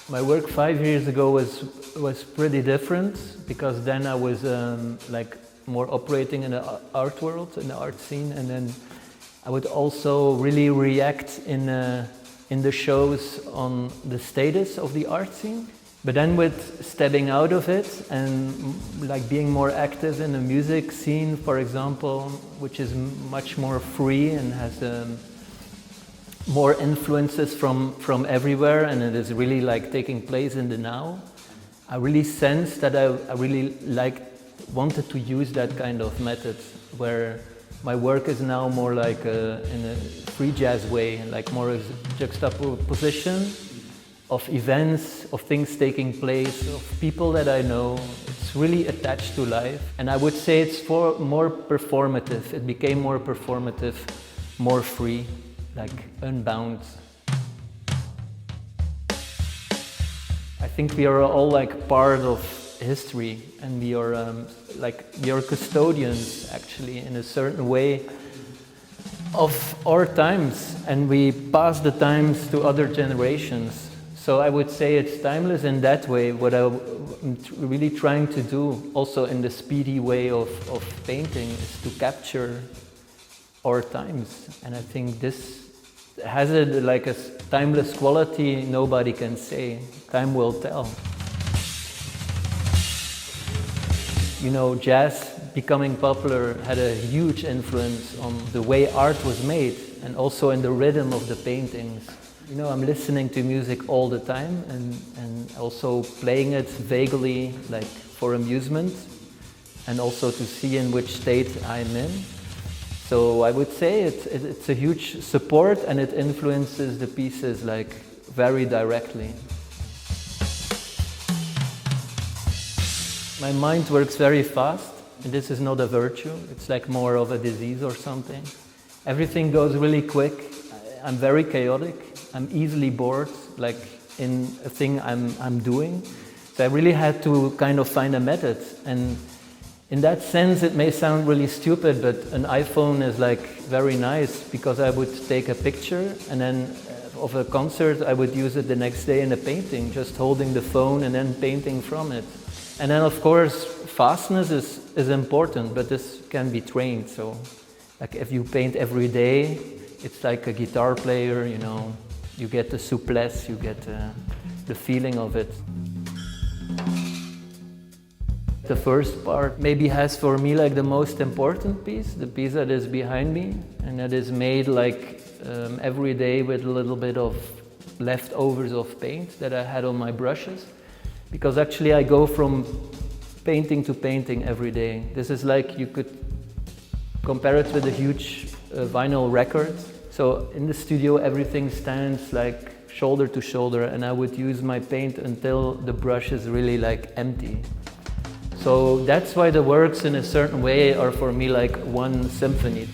My work 5 years ago was pretty different, because then I was like more operating in the art world, in the art scene, and then I would also really react in the shows on the status of the art scene. But then with stepping out of it and like being more active in the music scene, for example, which is much more free and has more influences from everywhere, and it is really like taking place in the now. I really sensed that I really wanted to use that kind of method, where my work is now more like in a free jazz way, like more a juxtaposition of events, of things taking place, of people that I know. It's really attached to life, and I would say it's more performative. It became more performative, more free, like unbound. I think we are all like part of history, and we are custodians actually in a certain way of our times, and we pass the times to other generations. So I would say it's timeless in that way. What I'm really trying to do also in the speedy way of painting is to capture our times, and I think this has like a timeless quality nobody can say. Time will tell. You know, jazz becoming popular had a huge influence on the way art was made, and also in the rhythm of the paintings. You know, I'm listening to music all the time, and also playing it vaguely, like for amusement, and also to see in which state I'm in. So I would say it's a huge support, and it influences the pieces like very directly. My mind works very fast, and this is not a virtue. It's like more of a disease or something. Everything goes really quick. I'm very chaotic. I'm easily bored, like in a thing I'm doing. So I really had to kind of find a method. And in that sense, it may sound really stupid, but an iPhone is like very nice, because I would take a picture, and then of a concert, I would use it the next day in a painting, just holding the phone and then painting from it. And then of course, fastness is important, but this can be trained. So like if you paint every day, it's like a guitar player, you know, you get the souplesse, you get the feeling of it. The first part maybe has for me like the most important piece, the piece that is behind me, and that is made like every day with a little bit of leftovers of paint that I had on my brushes. Because actually I go from painting to painting every day. This is like, you could compare it with a huge vinyl record. So in the studio everything stands like shoulder to shoulder, and I would use my paint until the brush is really like empty. So that's why the works in a certain way are for me like one symphony.